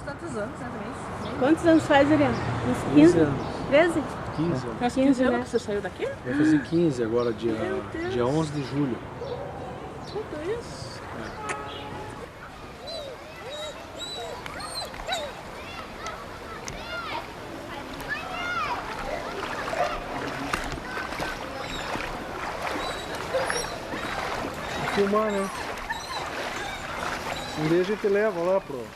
tantos anos, né, também. Quantos anos faz, Ariana? Uns 15 anos. 13? 15 anos. Faz 15 15 né? anos que você saiu daqui? Vai fazer 15 agora, dia Deus. 11 de julho. Tudo isso. Filmar, né? Um dia a gente leva lá pro... Eu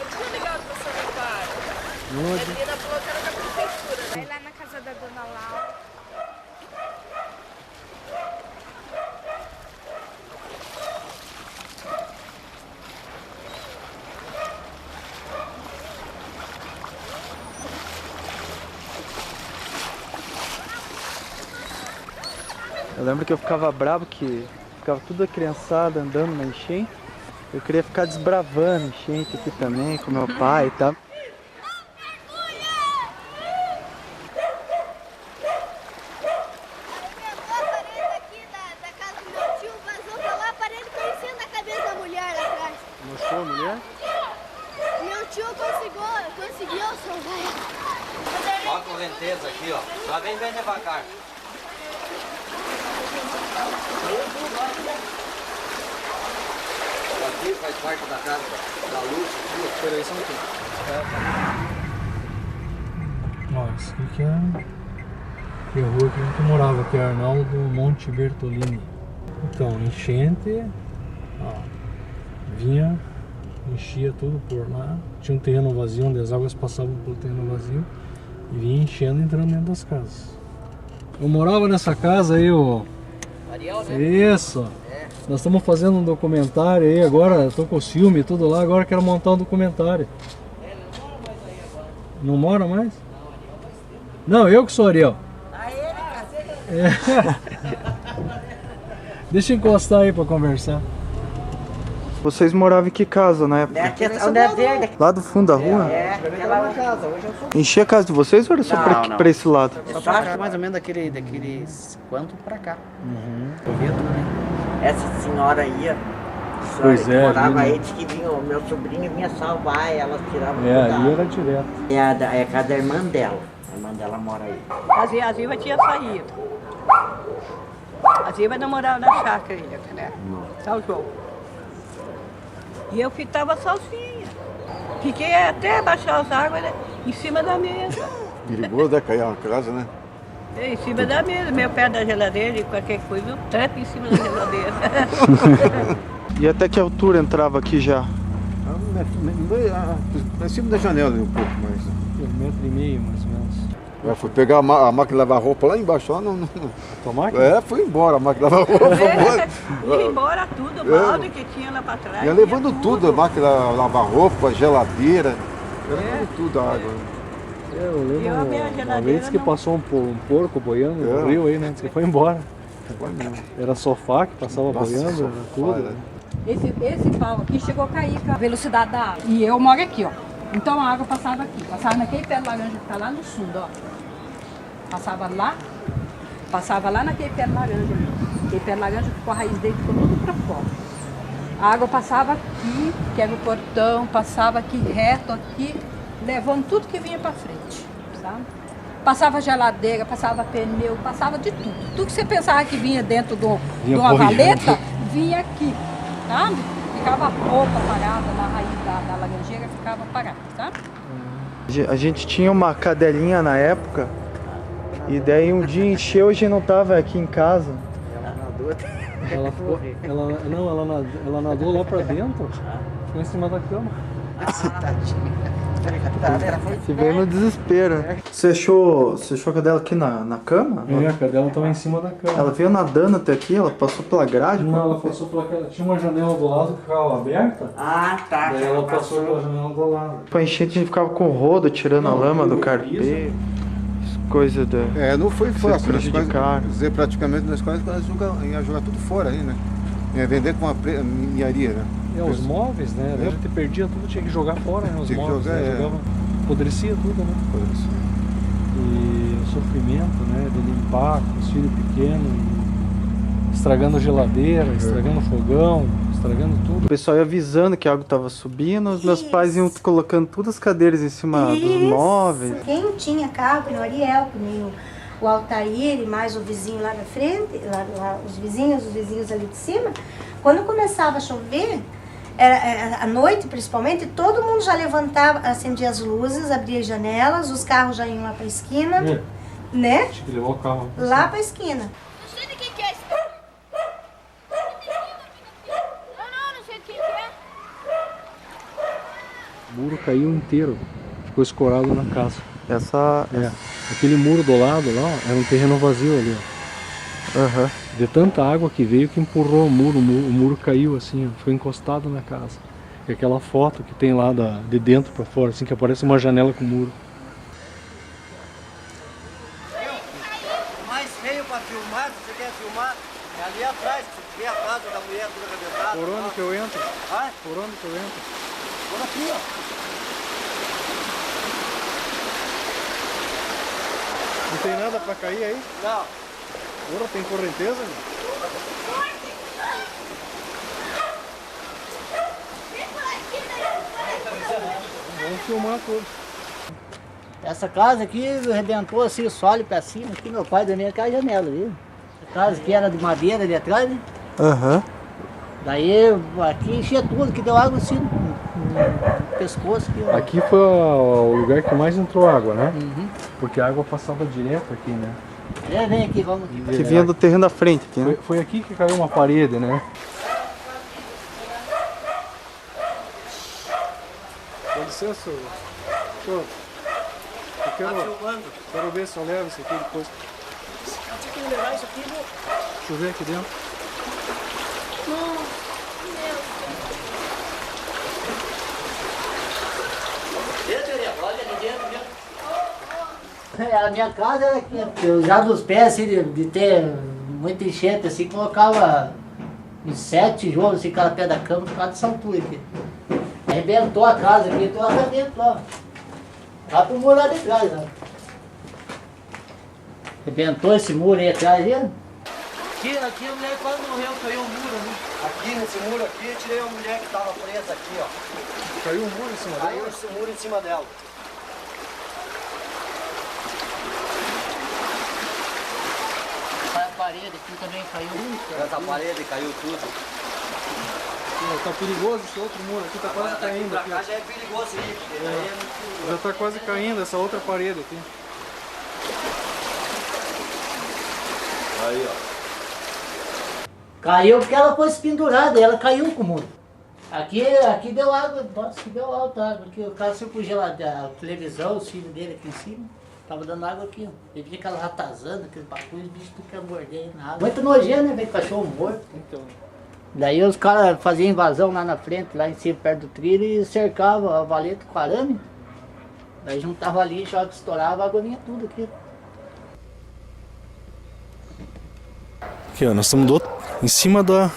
tinha ligado pro sanitário. A Onde? menina falou que era da prefeitura. Vai lá na casa da dona Laura. Eu lembro que eu ficava bravo que ficava toda a criançada andando na enchente. Eu queria ficar desbravando a enchente aqui também com meu pai e tal. Mostrou a mulher? Meu tio conseguiu salvar. Ó a correnteza aqui, ó. Lá vem bem devagar. Aqui faz parte da casa da luz. Espera aí só um pouquinho. Ó, isso aqui que é a rua que a gente morava, que é Arnaldo Monte Bertolini. Então, enchente, ó, vinha, enchia tudo por lá. Tinha um terreno vazio, onde as águas passavam pelo terreno vazio e vinha enchendo e entrando dentro das casas. Eu morava nessa casa aí, ó. Ariel, né? Isso! Nós estamos fazendo um documentário aí agora, eu tô com o filme e tudo lá, agora quero montar um documentário. Não mora mais? Não, eu que sou Ariel. É. Deixa eu encostar aí pra conversar. Vocês moravam em que casa na época? Onde é verde? Lá do fundo da rua? Aquela casa. Hoje eu sou. Enchia a casa de vocês ou era só Não. pra esse lado? Só acho mais ou menos daqueles quanto pra cá. Essa senhora ia. Pois que é, morava ali, aí, disse que vinha, o meu sobrinho vinha salvar, elas tiravam É, tudo da ali água. era direto. É a casa da irmã dela. A irmã dela mora aí. A Ziva tinha saído. A Ziva não morava na chácara ainda, né? São João. E eu ficava sozinha. Fiquei até baixar as águas, né, em cima da mesa. Perigoso, né? Cair uma casa, né? Em cima da mesa, meu pé da geladeira e qualquer coisa, eu trepo em cima da geladeira. E até que altura entrava aqui já? Em cima da janela um pouco mais. 1,5 m mais ou menos. Eu fui pegar a máquina de lavar roupa lá embaixo, lá não. Tua máquina? É, fui embora, a máquina de lavar roupa. Ia embora tudo, o balde que tinha lá pra trás. Ia levando tudo, a máquina de lavar roupa, geladeira, levando tudo a água. Eu lembro Eu abri a uma geladeira, vez que não. passou um porco boiando no rio aí, né? Disse que foi embora. Era sofá que passava boiando, era tudo. Esse pau aqui chegou a cair com a velocidade da água. E eu moro aqui, ó. Então a água passava aqui. Passava naquele pé de laranja que tá lá no fundo, ó. Passava lá naquele pé de laranja ali. Aquele pé de laranja ficou a raiz dele, ficou tudo pra fora. A água passava aqui, que era o portão, passava aqui reto aqui, levando tudo que vinha pra frente, sabe? Passava geladeira, passava pneu, passava de tudo. Tudo que você pensava que vinha dentro de uma valeta, vinha aqui, sabe? Ficava a roupa parada na raiz da laranjeira, ficava parada, sabe? A gente tinha uma cadelinha na época. E daí um dia encheu e a gente não tava aqui em casa. Ela nadou lá pra dentro, ficou em cima da cama. Você veio no desespero. Você achou a cadela aqui na cama? A cadela tava em cima da cama. Ela veio nadando até aqui, ela passou pela grade? Não, ela passou pela... Tinha uma janela do lado que ficava aberta. Ah, tá. Daí ela passou pela janela do lado. Pra enchente a gente ficava com o rodo tirando a lama do carpeiro. Coisa da... Não foi fácil, nós prejudicar. dizer praticamente nós quase ia jogar tudo fora aí, né? Ia vender com a ninharia, né? Os móveis, né? A gente perdia tudo, tinha que jogar fora, né? Os Tinha que móveis, jogar, né? Jogava, apodrecia tudo, né? E o sofrimento, né? De limpar com os filhos pequenos, estragando geladeira, estragando fogão, estragando tudo. O pessoal ia avisando que a água tava subindo, os meus pais iam colocando todas as cadeiras em cima dos móveis. Quem tinha carro, que nem o Ariel, que nem o Altair e mais o vizinho lá na frente, lá, os vizinhos ali de cima, quando começava a chover, era, à noite principalmente, todo mundo já levantava, acendia as luzes, abria as janelas, os carros já iam lá pra esquina, né? Tinha que levar o carro. Lá pra esquina. Não sei do que é isso. Não sei do que é. O muro caiu inteiro. Ficou escorado na casa. Essa... Aquele muro do lado lá, ó, era um terreno vazio ali, ó. Aham. De tanta água que veio que empurrou o muro caiu assim, ó, foi encostado na casa. E aquela foto que tem lá de dentro pra fora, assim, que aparece uma janela com muro. O mais feio pra filmar, se você quer filmar, é ali atrás, que você vê a casa da mulher toda arrebentada. Por onde que eu entro? Ah? Por onde que eu entro? Por aqui, ó. Não tem nada pra cair aí? Não. Agora tem correnteza? Vamos filmar tudo. Essa casa aqui arrebentou assim o solo pra cima, aqui meu pai dormia com a janela, viu? A casa que era de madeira ali atrás, né? Aham. Daí aqui enchia tudo, que deu água assim no pescoço. Aqui, ó. Aqui foi o lugar que mais entrou água, né? Porque a água passava direto aqui, né? Vem aqui, vamos aqui. Que vinha do terreno da frente aqui, né? Foi aqui que caiu uma parede, né? Com licença, senhor. Eu quero ver se eu levo isso aqui depois. Você tem que levar isso aqui, viu? Deixa eu ver aqui dentro. Olha ali dentro, viu? A minha casa era aqui, eu já dos pés, assim, de ter muita enchente, assim, colocava uns 7 tijolos, assim, cada pé da cama, por causa dessa altura aqui. Arrebentou a casa aqui, tô lá pra dentro, ó. Lá pro muro lá de trás, ó. Arrebentou esse muro aí atrás, viu? Aqui a mulher quase morreu, caiu um muro, né? Aqui nesse muro aqui, eu tirei uma mulher que tava presa aqui, ó. Caiu um muro em cima dela? Caiu esse muro em cima dela. A parede aqui também caiu. Essa parede caiu tudo. Tá perigoso esse outro muro aqui, tá quase caindo. Pra Aqui, cá já é perigoso ir, porque daí é muito... já tá quase caindo essa outra parede aqui. Aí, ó. Caiu porque ela foi pendurada, ela caiu com o muro. Aqui deu água, nossa, que deu alta água. Aqui o cara se fugiu lá da televisão, os filhos dele aqui em cima. Tava dando água aqui, ó. Ele via aquela ratazana, aquele bagulho, os bichos tudo que morder na água. Muito nojento, né? Vem cachorro morto. Então. Daí os caras faziam invasão lá na frente, lá em cima, perto do trilho, e cercavam a valeta com arame. Daí juntava lixo, a hora que estourava, a água vinha tudo aqui. Aqui, ó, nós estamos em cima da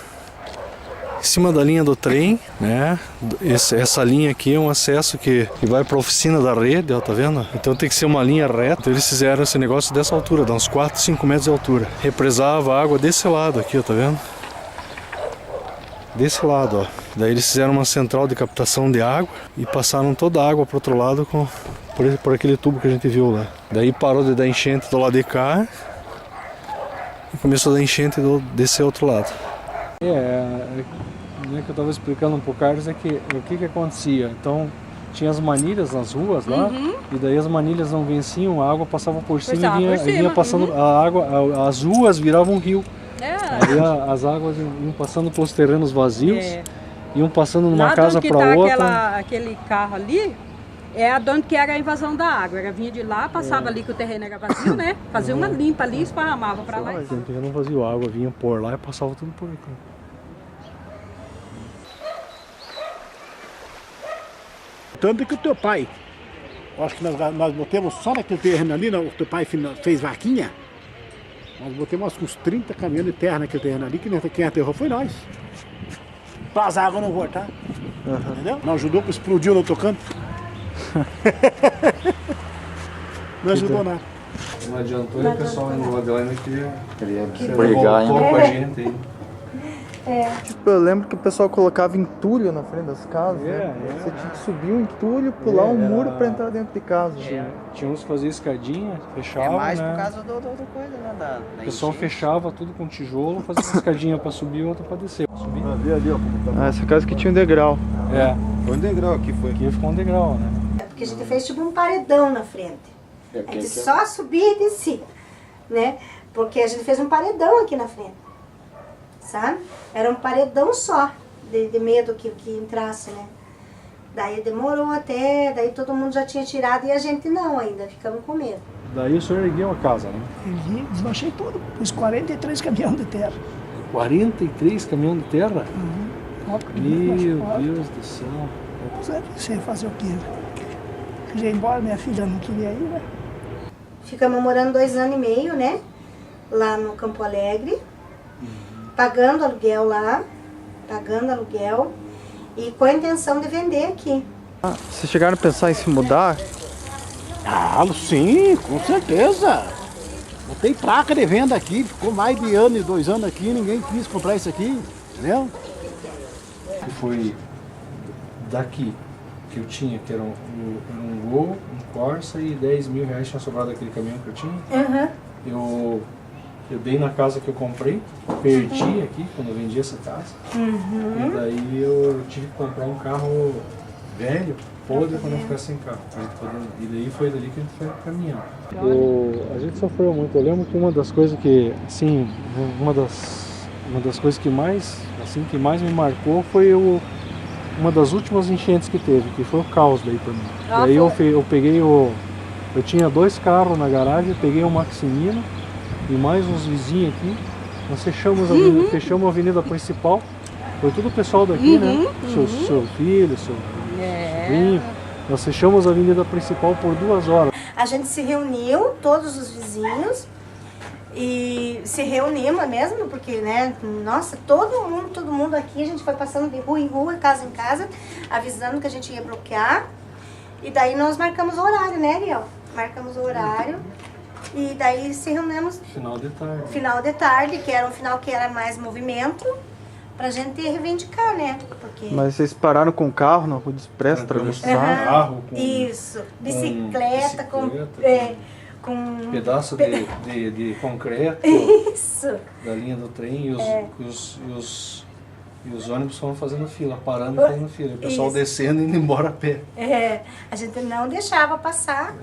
linha do trem, né? Essa linha aqui é um acesso que vai para a oficina da rede, ó, tá vendo? Então tem que ser uma linha reta. Então eles fizeram esse negócio dessa altura, dá uns 4, 5 metros de altura. Represava a água desse lado aqui, ó, tá vendo? Desse lado, ó. Daí eles fizeram uma central de captação de água e passaram toda a água para o outro lado por aquele tubo que a gente viu lá. Daí parou de dar enchente do lado de cá e começou a dar enchente desse outro lado. Que eu estava explicando pro Carlos é que o que acontecia. Então tinha as manilhas nas ruas lá, e daí as manilhas não venciam, a água passava por cima e vinha passando a água, as ruas viravam um rio. Aí as águas iam passando pelos terrenos vazios, iam passando numa casa para outra. Aquele carro ali é de onde que era a invasão da água. Ela vinha de lá, passava ali que o terreno era vazio, né? Fazia uma limpa ali e esparramava para lá. O terreno vazio, a água vinha por lá e passava tudo por aqui. Tanto que o teu pai, acho que nós botamos só naquele terreno ali, o teu pai fez vaquinha, nós botamos uns 30 caminhões de terra naquele terreno ali, que quem aterrou foi nós. Para as águas não voltar. Entendeu? Não ajudou para explodir o outro canto. Não ajudou nada. Não adiantou e o pessoal indo lá dela ainda queria brigar com a gente aí. Tipo, eu lembro que o pessoal colocava entulho na frente das casas, né? Você tinha que subir um entulho, pular um muro pra entrar dentro de casa. Tinha uns que faziam escadinha, fechava, mais né? por causa do coisa, né? Da O pessoal fechava tudo com tijolo, fazia uma escadinha pra subir e outra pra descer. Subir. Ali, ó. Ah, essa casa que tinha um degrau. Foi um degrau aqui, foi. Aqui ficou um degrau, né? Porque a gente fez tipo um paredão na frente. A gente só subia e descia, né? Porque a gente fez um paredão aqui na frente, sabe? Era um paredão só, de medo que entrasse, né? Daí demorou até, daí todo mundo já tinha tirado e a gente não ainda, ficamos com medo. Daí o senhor ergueu a casa, né? Ergui, desmanchei tudo, pus 43 caminhões de terra. 43 caminhões de terra? Meu Deus do céu. Você ia fazer o quê? Queria ir embora, minha filha não queria ir, né? Ficamos morando 2 anos e meio, né? Lá no Campo Alegre, pagando aluguel lá, e com a intenção de vender aqui. Vocês chegaram a pensar em se mudar? Ah, sim, com certeza. Botei placa de venda aqui, ficou mais de ano e 2 anos aqui, ninguém quis comprar isso aqui, entendeu? Que foi daqui que eu tinha, que era um Gol, um Corsa e 10 mil reais tinha sobrado daquele caminhão que eu tinha. Eu dei na casa que eu comprei, perdi aqui quando eu vendi essa casa. E daí eu tive que comprar um carro velho, podre, quando eu ficasse sem carro. E daí foi dali que a gente foi caminhando. A gente sofreu muito. Eu lembro que uma das coisas que, assim, uma das coisas que mais me marcou foi uma das últimas enchentes que teve, que foi o caos daí pra mim. Daí eu peguei eu tinha 2 carros na garagem, peguei o Maximino e mais uns vizinhos aqui. Nós fechamos a avenida principal. Foi tudo o pessoal daqui, né? Seu filho, seu sobrinho. Nós fechamos a avenida principal por 2 horas. A gente se reuniu, todos os vizinhos, e se reunimos mesmo, porque, né, nossa, todo mundo aqui, a gente foi passando de rua em rua, casa em casa, avisando que a gente ia bloquear. E daí nós marcamos o horário, né, Ariel? Marcamos o horário. E daí se reunimos final de tarde, que era um final que era mais movimento, pra gente reivindicar, né? Porque... Mas vocês pararam com o carro na Rua do Expresso, atravessaram? Carro com... Isso, bicicleta com pedaço de concreto. Isso. Da linha do trem e os ônibus foram fazendo fila, parando e fazendo fila. O pessoal descendo e indo embora a pé. A gente não deixava passar.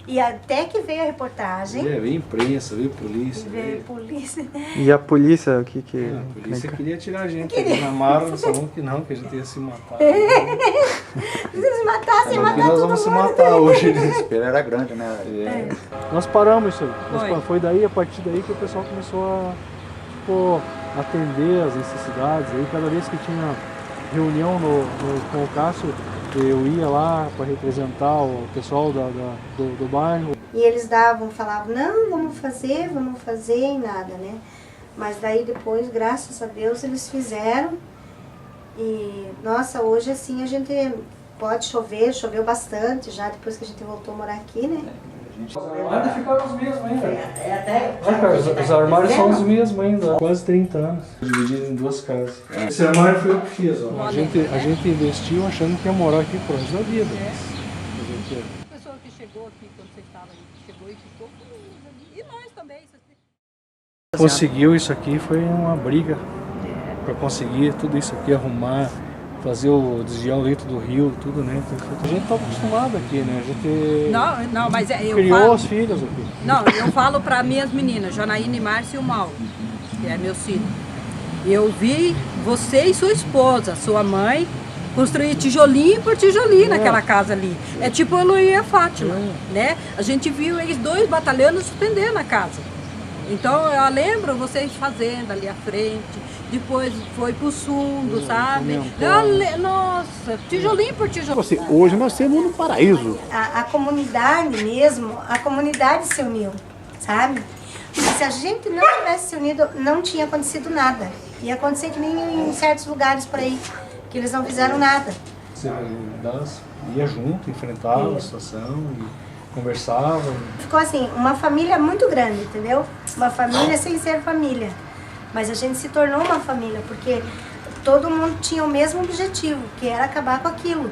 E até que veio a reportagem. Veio imprensa, veio polícia. Veio polícia. E a polícia, o que que... A polícia queria tirar a gente. Na Mara, nós falamos que não, que a gente ia se matar. Se eles matassem, matar nós vamos se matar hoje. O desespero era grande, né? Nós paramos isso aí. Foi daí, a partir daí, que o pessoal começou a atender as necessidades. Aí, cada vez que tinha reunião com o Cássio, eu ia lá para representar o pessoal do bairro. E eles falavam, não, vamos fazer e nada, né? Mas daí depois, graças a Deus, eles fizeram. E, nossa, hoje assim a gente pode chover, choveu bastante já depois que a gente voltou a morar aqui, né? Os armários ficaram os mesmos ainda. Os armários são os mesmos ainda, há quase 30 anos. Dividido em 2 casas. Esse armário foi eu que fiz. Ó. A gente investiu achando que ia morar aqui pro resto da vida. A pessoa que chegou aqui quando você estava aí, chegou e ficou e nós também. Conseguiu isso aqui, foi uma briga para conseguir tudo isso aqui, arrumar, fazer o desviar o leito do rio, tudo, né? A gente estava acostumado aqui, né? A gente não, mas eu criou falo, os filhos aqui. Não, eu falo para minhas meninas, Janaína, Márcia e o Mauro, que é meu filho. Eu vi você e sua esposa, sua mãe, construir tijolinho por tijolinho naquela casa ali. É tipo a Eloy e a Fátima, né? A gente viu eles 2 batalhando suspendendo a casa. Então eu lembro vocês fazendo ali à frente, depois foi pro fundo, sabe? Nossa, tijolinho por tijolinho. Hoje nós temos um paraíso. A comunidade mesmo, a comunidade se uniu, sabe? Porque se a gente não tivesse se unido, não tinha acontecido nada. Ia acontecer que nem em certos lugares por aí, que eles não fizeram nada. Você ia junto, enfrentava a situação e conversava. Ficou assim, uma família muito grande, entendeu? Uma família sem ser família. Mas a gente se tornou uma família, porque todo mundo tinha o mesmo objetivo, que era acabar com aquilo.